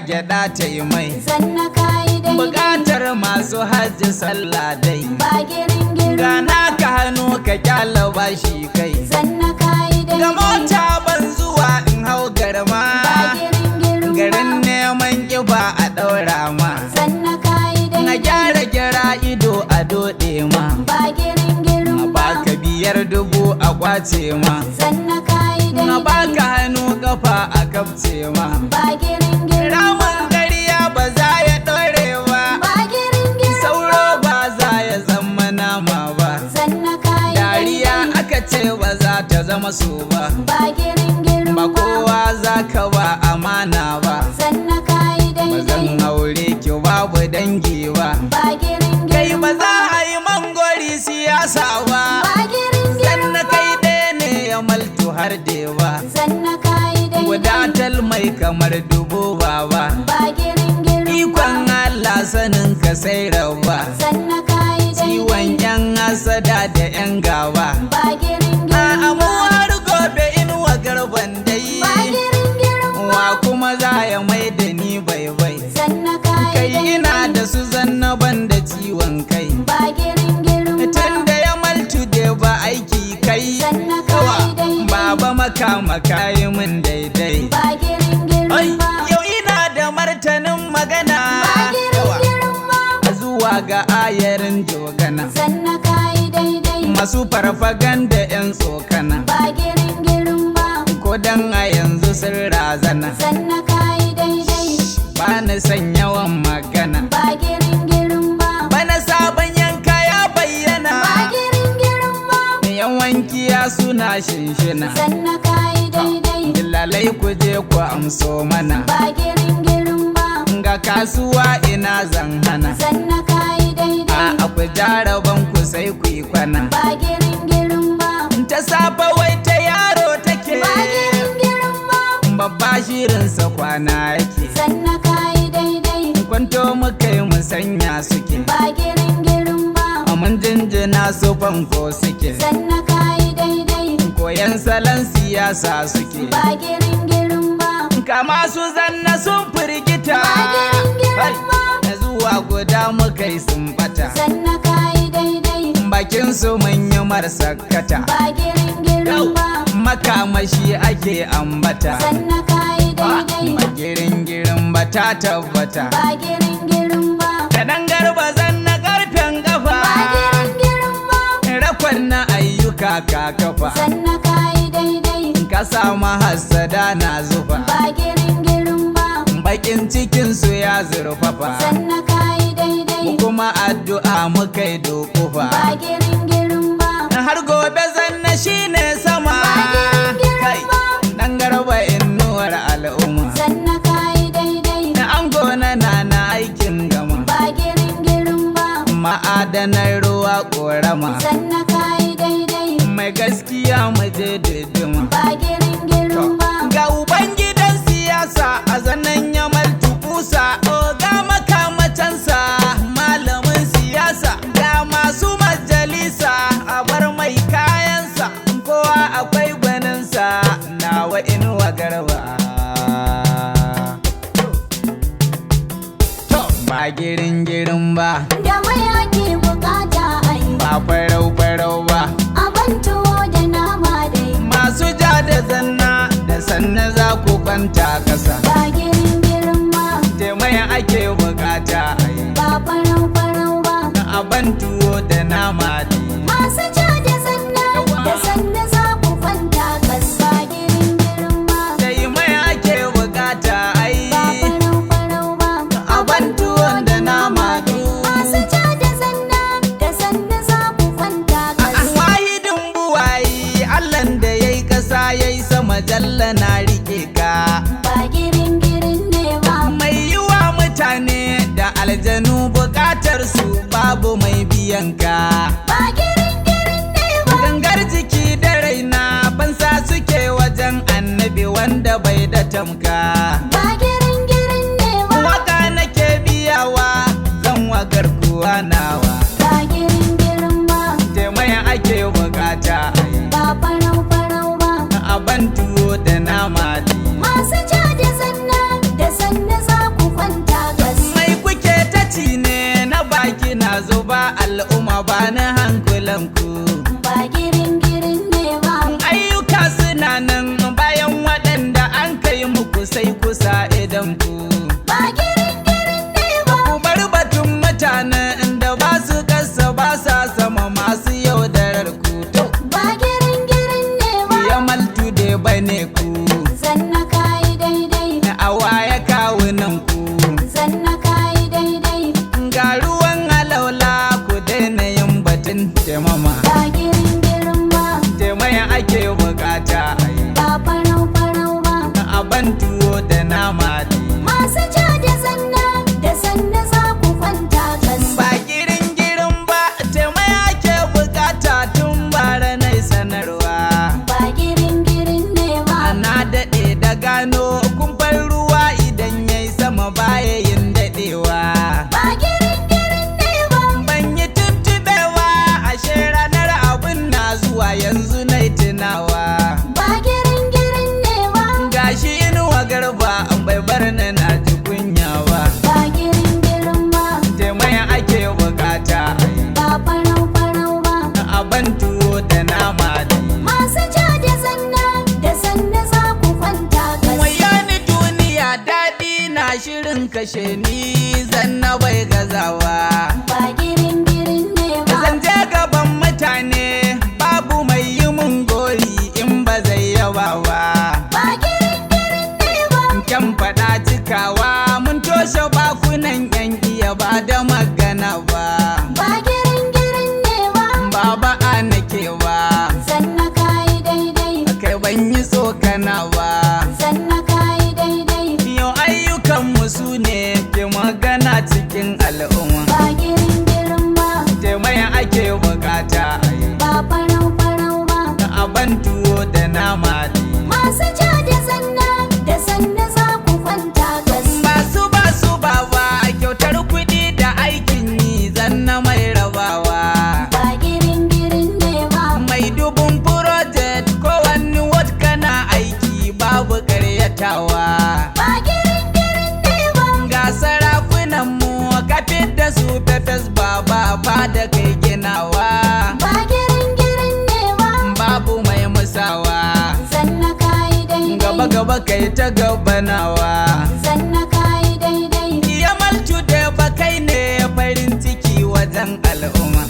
gyada ta yi mai. sanna kayi daidai. Bukatar masu hajji sallah dai. Ba girin girin Ga naka hannu ka kyala bashi kai. sanna kayi daidai. Ga mota ban zuwa in hau garma. Ba girin girin Garin neman kiba a ɗaura ma. sanna kayi daidai. Na gyara gira ido a doɗe ma. Ba girin girin Na baka 5,000 a kwace ma. sanna kayi daidai. Na baka hannu kafa a kafce ma. Ba girin girin Ramin ƙarya ba za ya ɗore ba. Ba girin girin Sauro ba za ya zama nama ba. sanna kayi Dariya daidai. aka ce ba za ta zama so ba. Ba girin girin Ba kowa za ka ba amana ba. sanna kayi Ba daidai. zan aure ki babu dangi ba. Ba girin Kai girin ba za a yi mangori siyasa ba. Ba girin girin Sanna kai ɗaya ne ya maltu har da ba. sanna kayi daidai. Gudatal mai kamar dubu baba. Ba girin girin Ikon Allah sanin ka sai rabba. sanna kayi Ciwon daidai. yan asada da yan gaba. Ba girin A girin mu har gobe inuwa garban dai. Ba girin girin Wa kuma za ya mai da ni bai bai. sanna kayi Kai daidai. ina da su zanna ban da ciwon kai. Ba girin girin Tun da ya maltu da ba aiki kai. sanna Kawa kayi daidai. baba makama kayi min daidai. Ba girin Ai, girin yau ina da martanin magana. Ba girin Kawa, girin zuwa ga ayarin jogana. sanna kayi daidai. Masu farfaganda 'yan tsokana. Ba girin girin Ko dan a yanzu sun razana. sanna kayi daidai. Ba ni son yawan magana. Ba girin girin Bana sabon yanka ya bayyana. Ba girin girin Yawan kiya suna shinshina. sanna kayi daidai. Dillalai ku je ku amso mana. Ba girin girin Ga kasuwa ina zan hana. sanna kayi daidai. A ku jaraban ku sai ku yi kwana. Ba girin girin Ta safa wai ta yaro take. Ba girin girin Babba shirinsa kwana yake. sanna kayi daidai. Kwanto muka yi musanya suke. Ba girin girin Mun jinjina su fanko suke. sanna kayi daidai. Koyan salon siyasa suke. Ba girin girin Kama su zanna sun firgita. Hai, na zuwa guda muka yi sun bata. sanna kayi daidai. Bakin su manya marasa kata. Ba girin girin Makamashi ake ambata. sanna kayi daidai. Girin girin ba ta tabbata. Ba girin girin Kaɗan garba zanna ƙarfen ƙafa. Ba girin girin Rakon na ayyuka ka kafa. sanna kayi daidai. Ka samu hassada na zufa. Ba girin girin Bakin cikinsu ya zurfafa. sanna kayi daidai. Mu kuma addu'a muka yi dokufa. Ba girin girin Har gobe zanna shine sama. Ba girin girin Kai, dan garba inuwar al'umma. sanna kayi daidai. An gona na aikin gama. Ba girin girin Ma'adanar ruwa ƙorama. sanna kayi daidai. Mai gaskiya mu je didima. Ba girin girin Ga ubangidan siyasa a zanen ya maltu kusa. Oga makamacansa malamin siyasa. Ga masu majalisa a bar mai kayansa. Kowa akwai gwaninsa nawa inuwa garba. To, ba girin girin ba. da mai ake bukata ai. Ba farau farau ba. Abin tuwo da nama dai. Masu ja da zanna da sanna za ku kwanta kasa. Ba girin girin Taimaya ake bukata a yi. ba farau farau Aban tuwo da nama ne. Masu ja da sanna za ku kwanta kas. Ba girin girin Taimaya ake bukata a yi. ba farau farau Aban tuwo da nama ne. Masu ja da sanna za ku kwanta kas. Wahidin buwayi Allahn da ya yi kasa ya yi sama jalla na rike ka. Ba girin girin ne ba. Mai yi wa mutane da aljanu bukatar su babu mai biyan ka. Ba girin girin ne ba. Gangar jiki da raina fansa suke wajen annabi wanda bai da tamka. Ba girin girin ne ba. Waka nake biyawa zan wa garkuwa nawa. Ba girin girin Taimaya ake bukata a yi. ba farau farau Aban tuwo da nama ne. Masu ja da sanna za bani hankulanku. ba girin girin ne ba. Ayyuka suna nan bayan waɗanda an kai muku sai kusa idan ku. Ba girin girin ne ba. Ku bar batun mutanen da ba su kasa ba sa sama masu yaudarar ku. Ba girin girin ne ba. Ya maltu da bane ku. Zanna kayi daidai. A waya kawunan ku. Zanna kayi daidai. Ga ruwan alaula ku daina yin batun taimama. Ba girin girin ba. Taimaya ake bukata a yi. Ba farau farau ba. A ban tuwo da nama ne. Masu ja da sanna za ku kwanta kas. Ba girin girin ba taimaya ake bukata tun bara nai sanarwa. Ba girin girin ne ba. Ana daɗe da gano kumfar ruwa idan yayi sama baya yin daɗewa. Ba girin girin ne ba. Ban yi tuntuɓewa ashe ranar abin na zuwa yanzu nai tunawa. Ba girin girin ne ba. Gashi Inuwa Garba bai bar ni na ji kunya ba. Ba girin girin ba. Taimaya ake bukata a yi. Ba farau farau ba. A ban tuwo da nama ne. Masu ja da sanna za ku kwanta kas. Wayani duniya daɗi na shirin kashe ni zanna bai gazawa. Ba girin girin ne ba. Zan je gaban mutane babu mai yi mun gori in ba zai yaba ba. Ba girin girin ne ba. Kyan faɗa cikawa mun toshe bakunan yan iya ba da magana ba. Ba girin girin ne ba. Baba a nake ba. Zanna kayi daidai. Kai ban yi tsokana ba. Zanna kayi daidai. Yau ayyukanmu su ne ke magana cikin al'umma. Ba girin girin ba. Taimaya ake bukata a yi. Ba farau farau ba. A ban tuwo da nama ne. Masu ja da sanna za ku kwanta kas. Basu baba kyautar kuɗi da aikin yi zanna mai rabawa. Ba girin girin ne ba. Mai dubun project ko wani wat kana aiki babu karyatawa. Ba girin girin ne ba. Ga sarakunan mu kafin da su fefes baba ba da kai ginawa. Ba girin girin ne ba. Babu mai musawa. Zanna kayi daidai. Gaba gaba kai ta gabanawa. Zanna kayi daidai. Ya maltu da bakai ne farin ciki wajen al'umma.